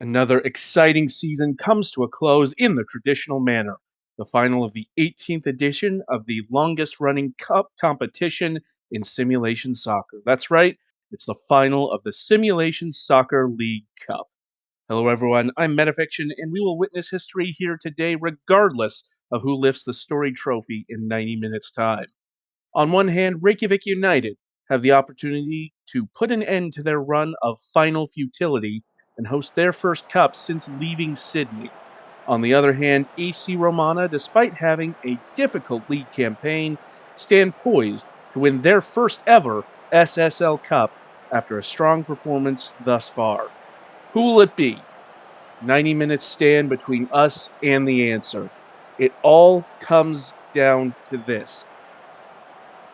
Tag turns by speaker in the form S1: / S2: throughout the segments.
S1: Another exciting season comes to a close in the traditional manner. The final of the 18th edition of the longest running cup competition in simulation soccer. That's right, it's the final of the Simulation Soccer League Cup. Hello, everyone. I'm Metafiction, and we will witness history here today, regardless of who lifts the storied trophy in 90 minutes' time. On one hand, Reykjavik United have the opportunity to put an end to their run of final futility and host their first cup since leaving Sydney. On the other hand, AC Romana, despite having a difficult league campaign, stand poised to win their first ever SSL Cup after a strong performance thus far. Who will it be? 90 minutes stand between us and the answer. It all comes down to this.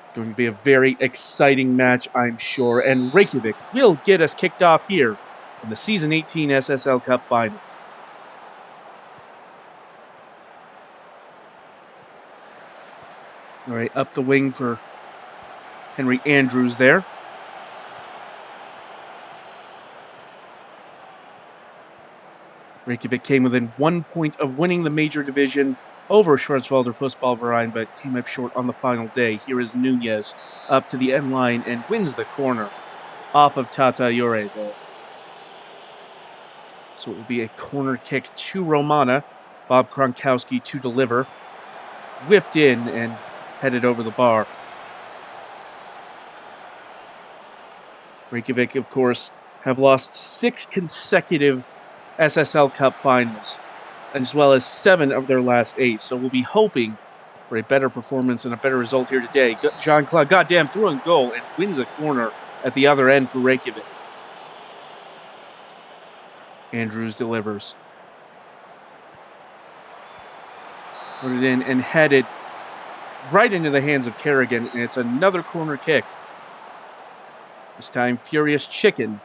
S1: It's going to be a very exciting match, I'm sure, and Reykjavik will get us kicked off here in the Season 18 SSL Cup final. All right, up the wing for Henry Andrews there. Reykjavik came within 1 point of winning the major division over Schwarzwälder Fußballverein, but came up short on the final day. Here is Nunez up to the end line and wins the corner off of Tata Jure, though. So it will be a corner kick to Romana. Bob Kronkowski to deliver. Whipped in and headed over the bar. Reykjavik, of course, have lost 6 consecutive SSL Cup finals, as well as 7 of their last 8. So we'll be hoping for a better performance and a better result here today. Jean-Claude, goddamn, threw in goal and wins a corner at the other end for Reykjavik. Andrews delivers. Put it in and headed right into the hands of Kerrigan, and it's another corner kick. This time, Furious Chicken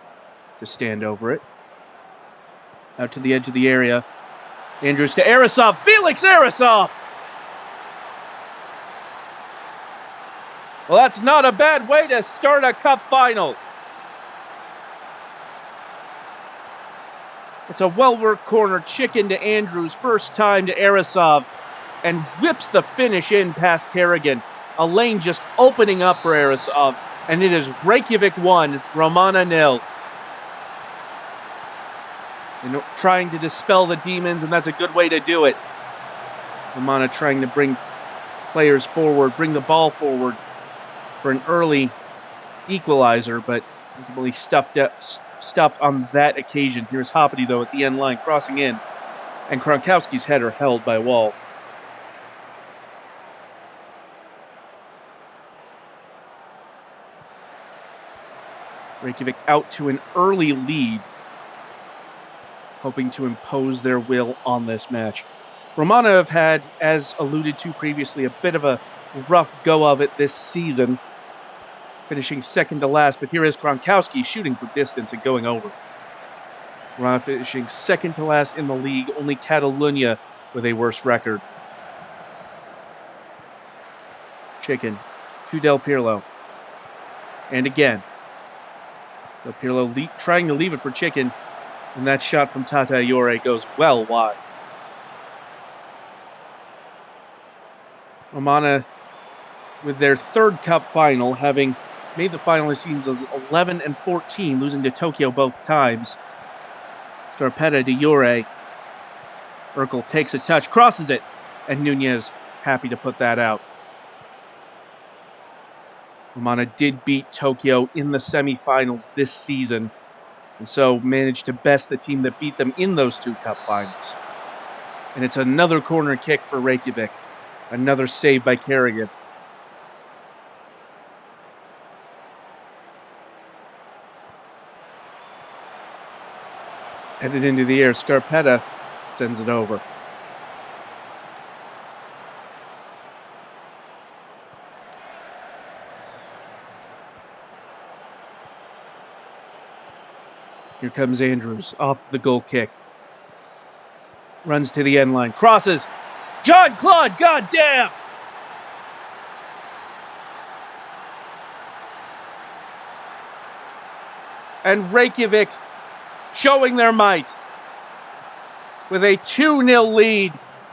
S1: to stand over it. Out to the edge of the area. Andrews to Arasov. Felix Arasov! Well, that's not a bad way to start a cup final. It's a well-worked corner. Chicken to Andrews. First time to Arasov. And whips the finish in past Kerrigan. A lane just opening up for Arasov. And it is Reykjavik 1, Romana 0. And trying to dispel the demons, and that's a good way to do it. Romana trying to bring players forward, bring the ball forward for an early equalizer, but ultimately stuffed on that occasion. Here's Hoppity, though, at the end line, crossing in, and Kronkowski's header held by Wall. Reykjavik out to an early lead, hoping to impose their will on this match. Romana have had, as alluded to previously, a bit of a rough go of it this season, finishing second to last, but here is Kronkowski shooting from distance and going over. Romana finishing second to last in the league, only Catalunya with a worse record. Chicken to Del Pirlo. And again, Del Pirlo trying to leave it for Chicken, and that shot from Tata Jure goes well wide. Romana, with their third cup final, having made the final in seasons 11 and 14, losing to Tokyo both times. Scarpetta de Jure. Urkel takes a touch, crosses it, and Nunez happy to put that out. Romana did beat Tokyo in the semifinals this season, and so managed to best the team that beat them in those 2 cup finals. And it's another corner kick for Reykjavik. Another save by Kerrigan. Headed into the air, Scarpetta sends it over. Here comes Andrews off the goal kick. Runs to the end line, crosses. Jean-Claude, goddamn! And Reykjavik showing their might. with a 2-0 lead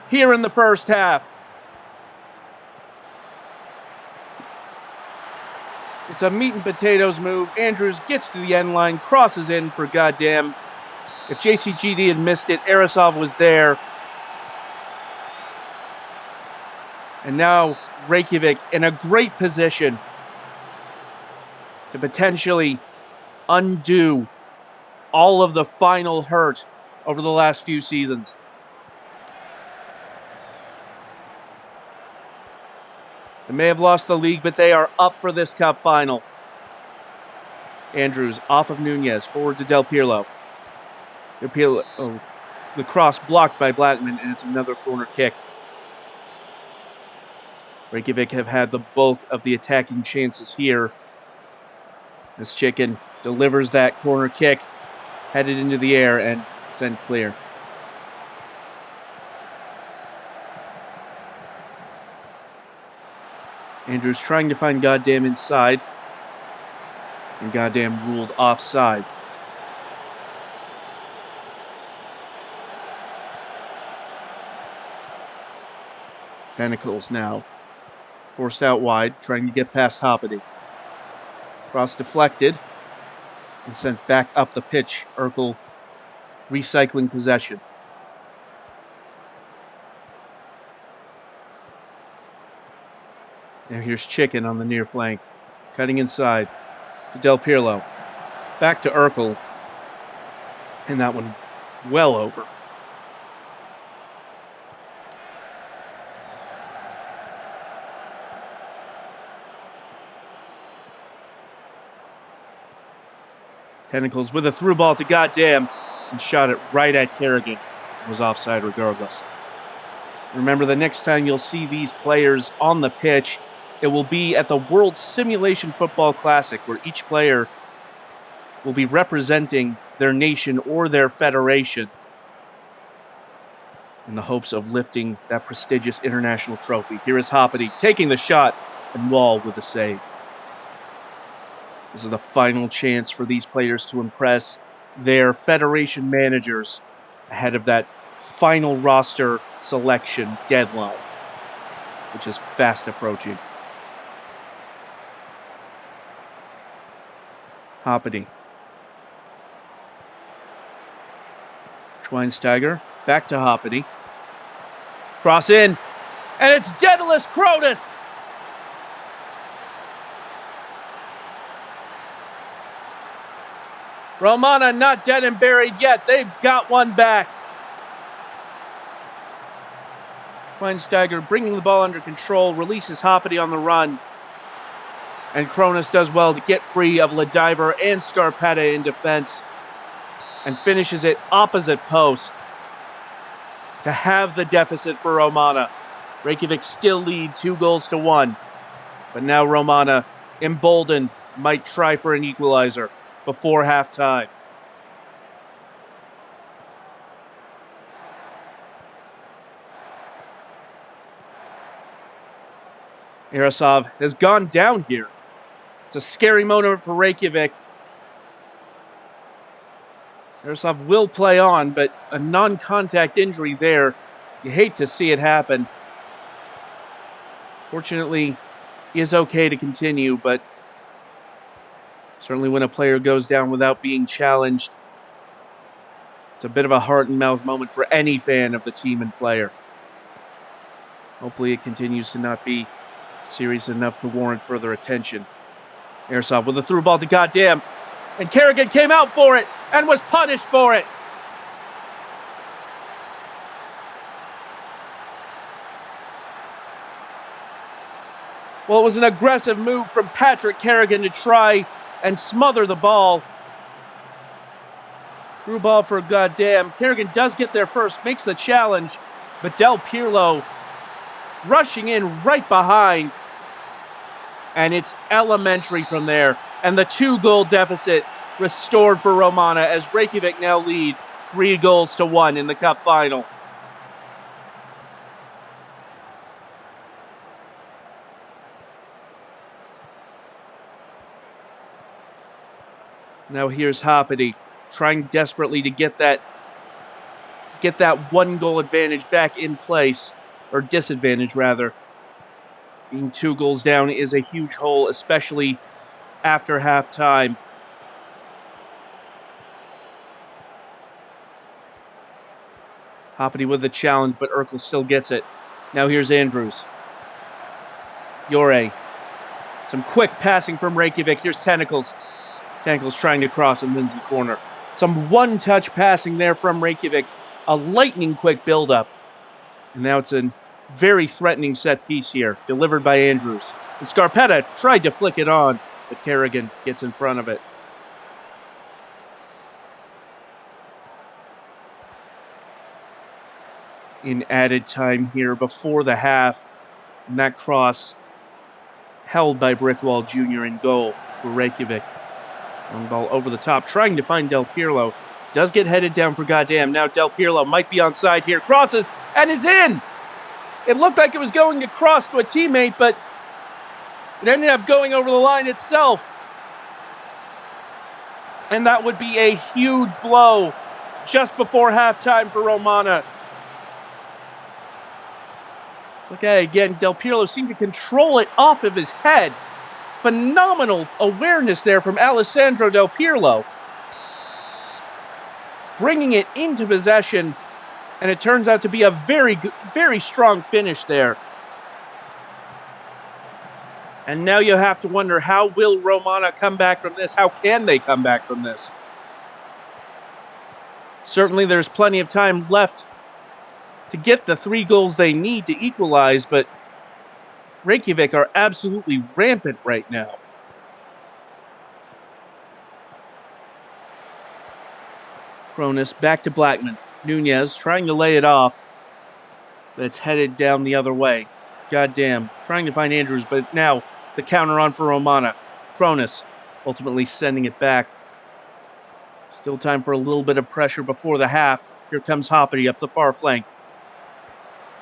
S1: here in the first half. It's a meat and potatoes move. Andrews gets to the end line, crosses in for goddamn. If JCGD had missed it, Arasov was there. And now Reykjavik in a great position to potentially undo all of the final hurt over the last few seasons. They may have lost the league, but they are up for this cup final. Andrews off of Nunez, forward to Del Pirlo. The cross blocked by Blackman, and it's another corner kick. Reykjavik have had the bulk of the attacking chances here. As Chicken delivers that corner kick, headed into the air and sent clear. Andrews trying to find Goddamn inside, and Goddamn ruled offside. Tentacles now forced out wide, trying to get past Hoppity. Cross deflected and sent back up the pitch. Urkel recycling possession. Now here's Chicken on the near flank, cutting inside to Del Pirlo. Back to Urkel, and that one well over. Tentacles with a through ball to Goddamn and shot it right at Kerrigan. It was offside regardless. Remember, the next time you'll see these players on the pitch, it will be at the World Simulation Football Classic, where each player will be representing their nation or their federation in the hopes of lifting that prestigious international trophy. Here is Hoppity taking the shot and Wall with the save. This is the final chance for these players to impress their federation managers ahead of that final roster selection deadline, which is fast approaching. Hoppity. Schweinsteiger back to Hoppity. Cross in, and it's Daedalus Cronus! Romana not dead and buried yet. They've got one back. Schweinsteiger bringing the ball under control, releases Hoppity on the run. And Cronus does well to get free of Ladiver and Scarpetta in defense and finishes it opposite post to have the deficit for Romana. Reykjavik still lead 2-1, but now Romana, emboldened, might try for an equalizer before halftime. Arasov has gone down here. It's a scary moment for Reykjavik. Arasov will play on, but a non-contact injury there. You hate to see it happen. Fortunately, he is okay to continue, but certainly when a player goes down without being challenged, it's a bit of a heart and mouth moment for any fan of the team and player. Hopefully it continues to not be serious enough to warrant further attention. Arasov with a through ball to Goddamn, and Kerrigan came out for it and was punished for it. Well, it was an aggressive move from Patrick Kerrigan to try and smother the ball. Through ball for Goddamn. Kerrigan does get there first, makes the challenge, but Del Pirlo rushing in right behind. And it's elementary from there. And the 2-goal deficit restored for Romana as Reykjavik now lead 3-1 in the cup final. Now here's Hoppity trying desperately to get that get that 1-goal advantage back in place, or disadvantage rather. Being 2 goals down is a huge hole, especially after halftime. Hoppity with the challenge, but Urkel still gets it. Now here's Andrews. Yore. Some quick passing from Reykjavik. Here's Tentacles. Tentacles trying to cross and wins the corner. Some one-touch passing there from Reykjavik. A lightning quick build-up. And now it's a very threatening set piece here, delivered by Andrews. And Scarpetta tried to flick it on, but Kerrigan gets in front of it. In added time here before the half, and that cross held by Brickwall Jr. in goal for Reykjavik. Long ball over the top, trying to find Del Pirlo. Does get headed down for goddamn. Now Del Pirlo might be onside here. Crosses and is in! It looked like it was going to cross to a teammate, but it ended up going over the line itself. And that would be a huge blow just before halftime for Romana. Okay, again, Del Pirlo seemed to control it off of his head. Phenomenal awareness there from Alessandro Del Pirlo. Bringing it into possession, and it turns out to be a very strong finish there. And now you have to wonder, how will Romana come back from this? How can they come back from this? Certainly there's plenty of time left to get the 3 goals they need to equalize, but Reykjavik are absolutely rampant right now. Cronus back to Blackman. Nunez trying to lay it off, but it's headed down the other way. Goddamn. Trying to find Andrews, but now the counter on for Romana. Cronus ultimately sending it back. Still time for a little bit of pressure before the half. Here comes Hoppity up the far flank.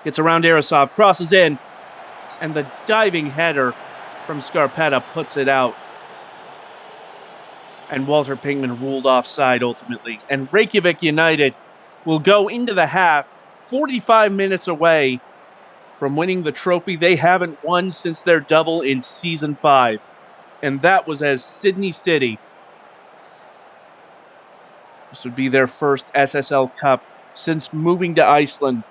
S1: Gets around Arasov, crosses in, and the diving header from Scarpetta puts it out. And Walter Pinkman ruled offside ultimately. And Reykjavik United will go into the half 45 minutes away from winning the trophy they haven't won since their double in Season 5. And that was as Sydney City. This would be their first SSL Cup since moving to Iceland.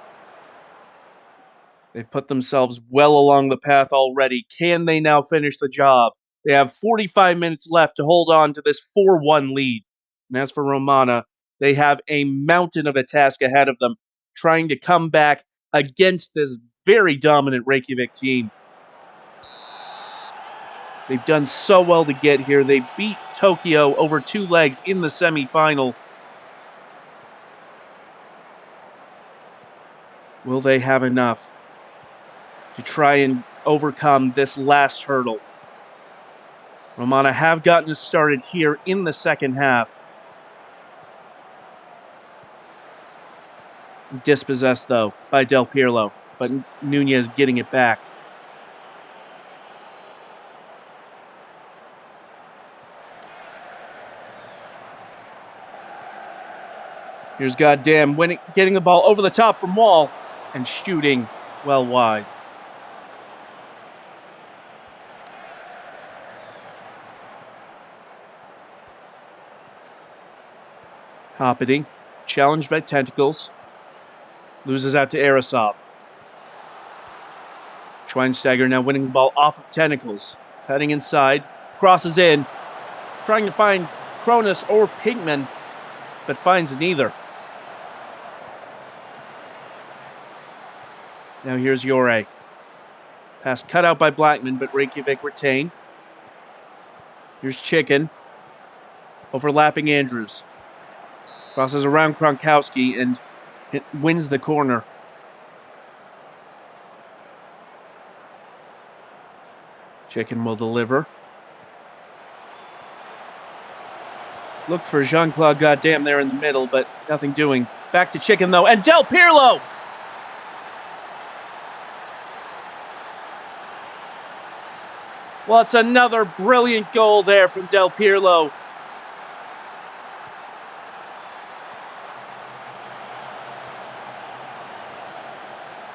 S1: They've put themselves well along the path already. Can they now finish the job? They have 45 minutes left to hold on to this 4-1 lead. And as for Romana, they have a mountain of a task ahead of them, trying to come back against this very dominant Reykjavik team. They've done so well to get here. They beat Tokyo over 2 legs in the semifinal. Will they have enough to try and overcome this last hurdle? Romana have gotten us started here in the second half. Dispossessed, though, by Del Pirlo, but Nunez getting it back. Here's goddamn getting the ball over the top from Wall and shooting well wide. Hoppity, challenged by Tentacles, loses out to Arasov. Schweinsteiger now winning the ball off of Tentacles, cutting inside, crosses in, trying to find Cronus or Pinkman, but finds neither. Now here's Yore. Pass cut out by Blackman, but Reykjavik retain. Here's Chicken, overlapping Andrews. Crosses around Kronkowski and wins the corner. Chicken will deliver. Looked for Jean-Claude goddamn there in the middle, but nothing doing. Back to Chicken, though, and Del Pirlo! Well, it's another brilliant goal there from Del Pirlo.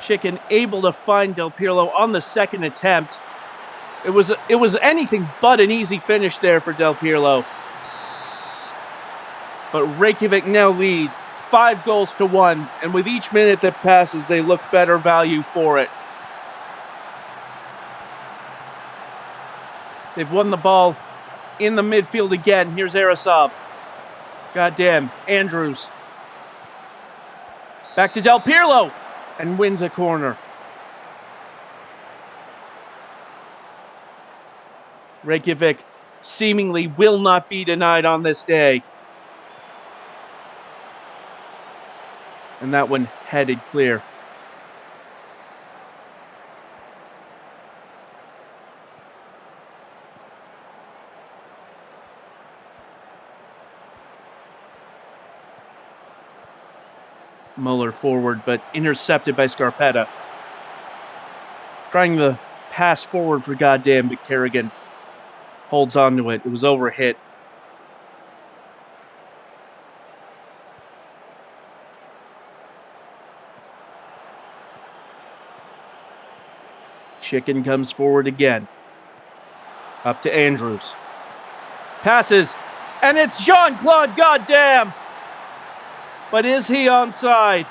S1: Chicken able to find Del Pirlo on the second attempt. It was anything but an easy finish there for Del Pirlo. But Reykjavik now lead 5-1, and with each minute that passes, they look better value for it. They've won the ball in the midfield again. Here's Arasov. Goddamn, Andrews. Back to Del Pirlo, and wins a corner. Reykjavik seemingly will not be denied on this day. And that one headed clear. Muller forward, but intercepted by Scarpetta. Trying the pass forward for goddamn, but Kerrigan holds on to it. It was overhit. Chicken comes forward again. Up to Andrews. Passes, and it's Jean-Claude, goddamn! But is he onside?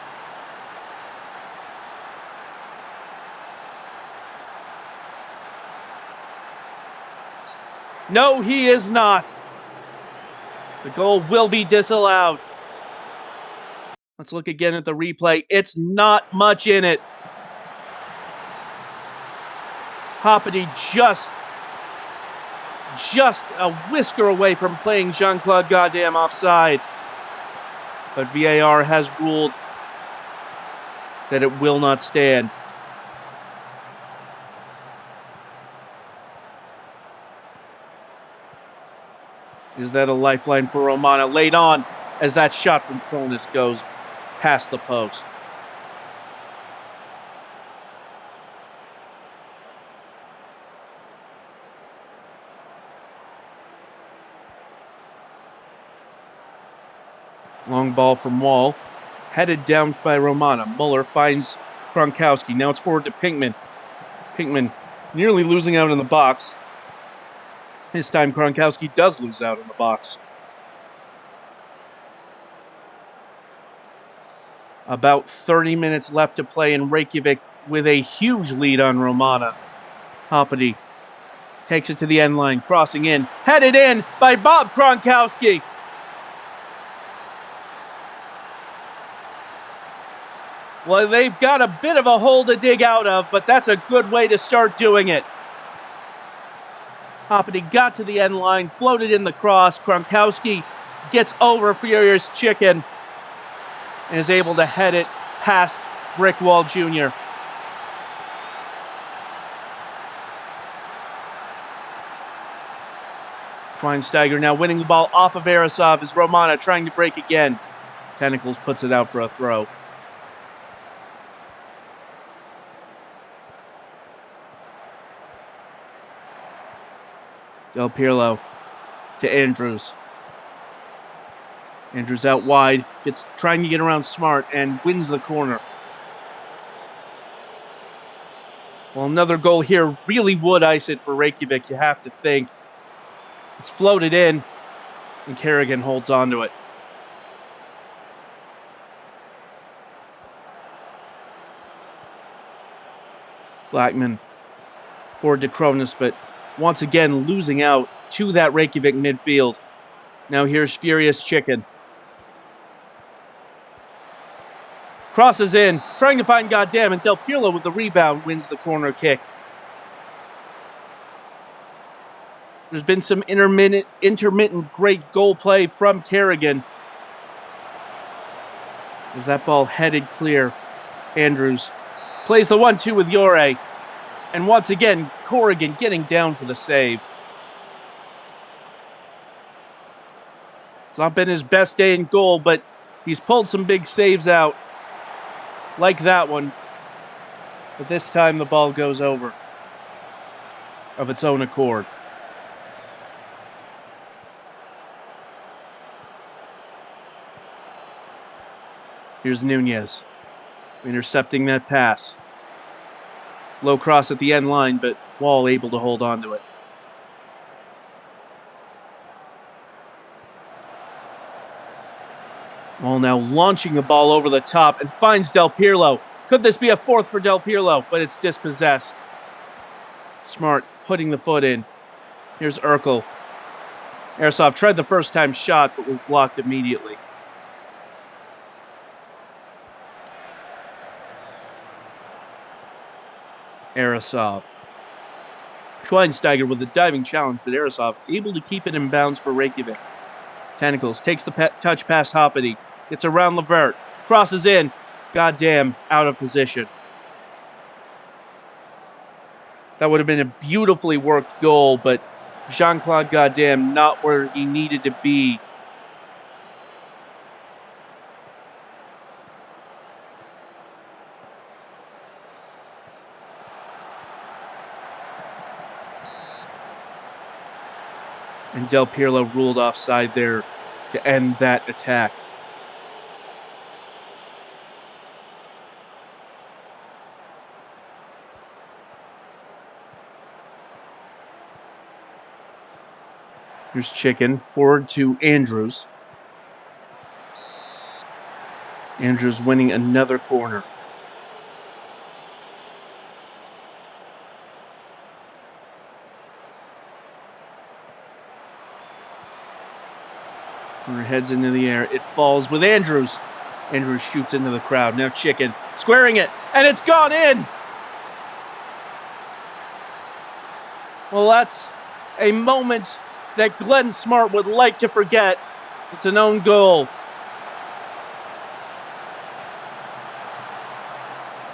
S1: No, he is not. The goal will be disallowed. Let's look again at the replay. It's not much in it. Hoppity just a whisker away from playing Jean-Claude goddamn offside. But VAR has ruled that it will not stand. Is that a lifeline for Romana? Laid on as that shot from Cronus goes past the post. Long ball from Wall. Headed down by Romana. Muller finds Gronkowski. Now it's forward to Pinkman. Pinkman nearly losing out in the box. This time Gronkowski does lose out in the box. About 30 minutes left to play in Reykjavik with a huge lead on Romana. Hoppity takes it to the end line, crossing in. Headed in by Bob Gronkowski. Well, they've got a bit of a hole to dig out of, but that's a good way to start doing it. Hoppity got to the end line, floated in the cross. Gronkowski gets over Furious Chicken and is able to head it past Brickwall Jr. Schweinsteiger now winning the ball off of Arasov as Romana trying to break again. Tentacles puts it out for a throw. Del Pirlo to Andrews. Andrews out wide, trying to get around Smart and wins the corner. Well, another goal here really would ice it for Reykjavik, you have to think. It's floated in, and Kerrigan holds on to it. Blackman forward to Cronus, but once again losing out to that Reykjavik midfield. Now here's Furious Chicken. Crosses in, trying to find goddamn, and Del Pirlo with the rebound wins the corner kick. There's been some intermittent great goal play from Kerrigan. As that ball headed clear, Andrews plays the 1-2 with Yore. And once again, Corrigan getting down for the save. It's not been his best day in goal, but he's pulled some big saves out. Like that one. But this time the ball goes over of its own accord. Here's Nunez intercepting that pass. Low cross at the end line, but Wall able to hold on to it. Wall now launching the ball over the top and finds Del Pirlo. Could this be a fourth for Del Pirlo? But it's dispossessed. Smart putting the foot in. Here's Urkel. Airsoft tried the first time shot, but was blocked immediately. Airsoft. Schweinsteiger with a diving challenge, but Airsoft able to keep it in bounds for Reykjavik. Tentacles takes the touch past Hoppity. Gets around Levert. Crosses in. Goddamn, out of position. That would have been a beautifully worked goal, but Jean-Claude Goddamn not where he needed to be. And Del Pirlo ruled offside there to end that attack. Here's Chicken, forward to Andrews. Andrews winning another corner. Corner heads into the air. It falls with Andrews. Andrews shoots into the crowd. Now Chicken squaring it, and it's gone in! Well, that's a moment that Glenn Smart would like to forget. It's an own goal.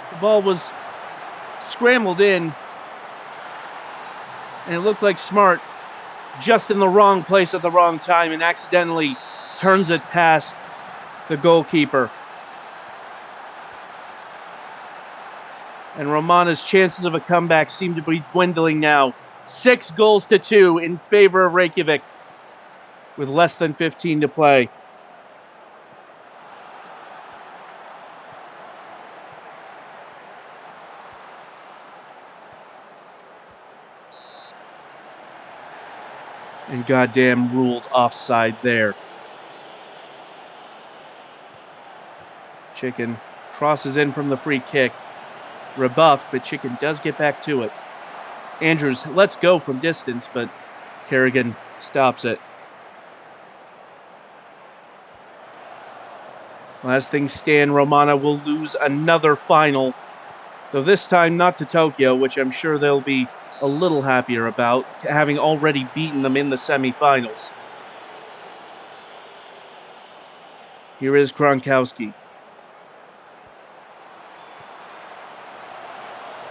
S1: The ball was scrambled in, and it looked like Smart just in the wrong place at the wrong time and accidentally turns it past the goalkeeper. And Romana's chances of a comeback seem to be dwindling now. 6-2 in favor of Reykjavik with less than 15 to play. And goddamn ruled offside there. Chicken crosses in from the free kick. Rebuffed, but Chicken does get back to it. Andrews lets go from distance, but Kerrigan stops it. As things stand, Romana will lose another final, though this time not to Tokyo, which I'm sure they'll be a little happier about, having already beaten them in the semifinals. Here is Gronkowski.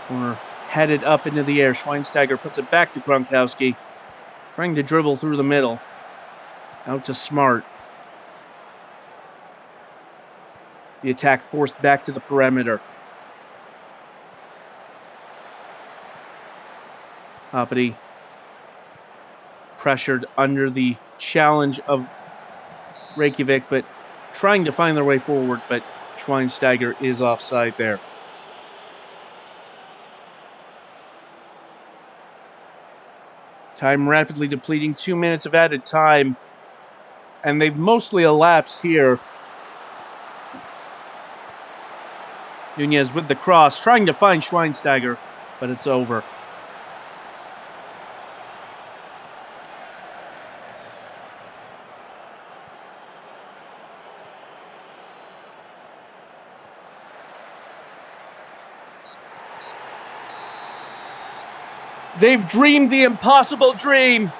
S1: Corner headed up into the air. Schweinsteiger puts it back to Gronkowski, trying to dribble through the middle. Out to Smart. The attack forced back to the perimeter. Hoppity pressured under the challenge of Reykjavik, but trying to find their way forward, but Schweinsteiger is offside there. Time rapidly depleting, 2 minutes of added time, and they've mostly elapsed here. Nunez with the cross, trying to find Schweinsteiger, but it's over. They've dreamed the impossible dream,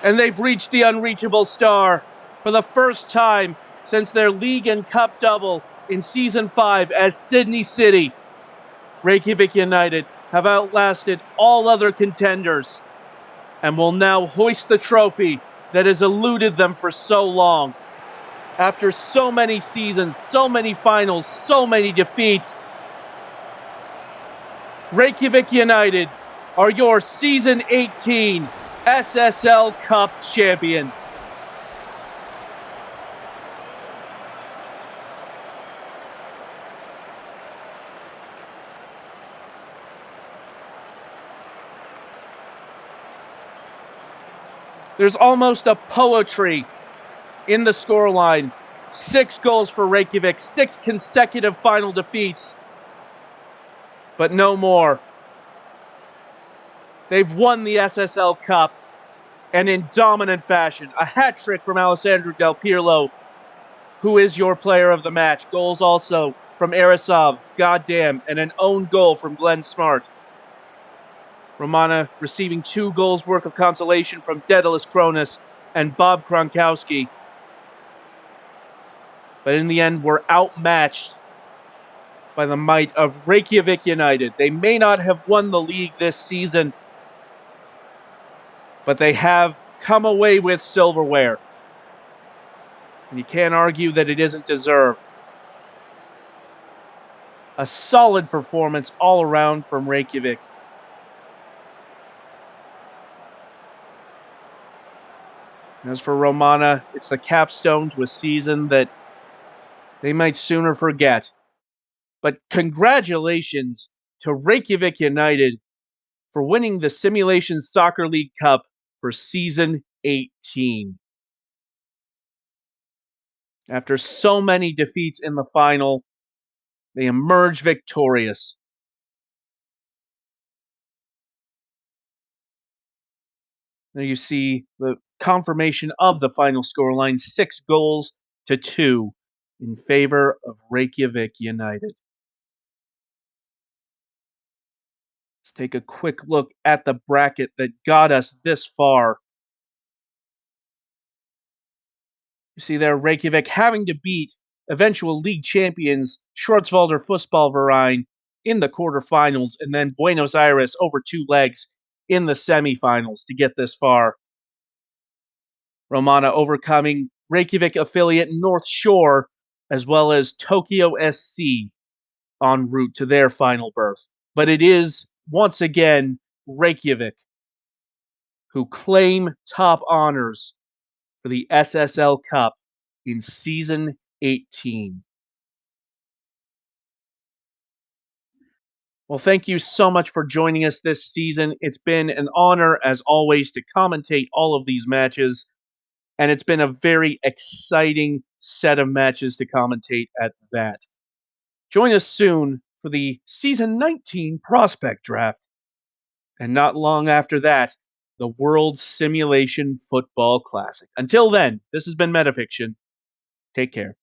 S1: and they've reached the unreachable star for the first time since their league and cup double in Season 5 as Sydney City. Reykjavik United have outlasted all other contenders and will now hoist the trophy that has eluded them for so long. After so many seasons, so many finals, so many defeats, Reykjavik United are your Season 18 SSL Cup champions. There's almost a poetry in the scoreline. 6 goals for Reykjavik, 6 consecutive final defeats, but no more. They've won the SSL Cup, and in dominant fashion. A hat trick from Alessandro Del Pirlo, who is your player of the match. Goals also from Arisov, goddamn, and an own goal from Glenn Smart. Romana receiving 2 goals worth of consolation from Daedalus Cronus and Bob Kronkowski. But in the end, we're outmatched by the might of Reykjavik United. They may not have won the league this season, but they have come away with silverware. And you can't argue that it isn't deserved. A solid performance all around from Reykjavik. As for Romana, it's the capstone to a season that they might sooner forget. But congratulations to Reykjavik United for winning the Simulation Soccer League Cup for season 18. After so many defeats in the final, they emerge victorious. There you see the confirmation of the final scoreline, 6 goals to 2 in favor of Reykjavik United. Let's take a quick look at the bracket that got us this far. You see there, Reykjavik having to beat eventual league champions Schwarzwälder Fußballverein in the quarterfinals, and then Buenos Aires over 2 legs in the semifinals to get this far. Romana overcoming Reykjavik affiliate North Shore, as well as Tokyo SC en route to their final berth. But it is, once again, Reykjavik who claim top honors for the SSL Cup in season 18. Well, thank you so much for joining us this season. It's been an honor, as always, to commentate all of these matches, and it's been a very exciting set of matches to commentate at that. Join us soon for the season 19 prospect draft, and not long after that, the World Simulation Football Classic. Until then, this has been Metafiction. Take care.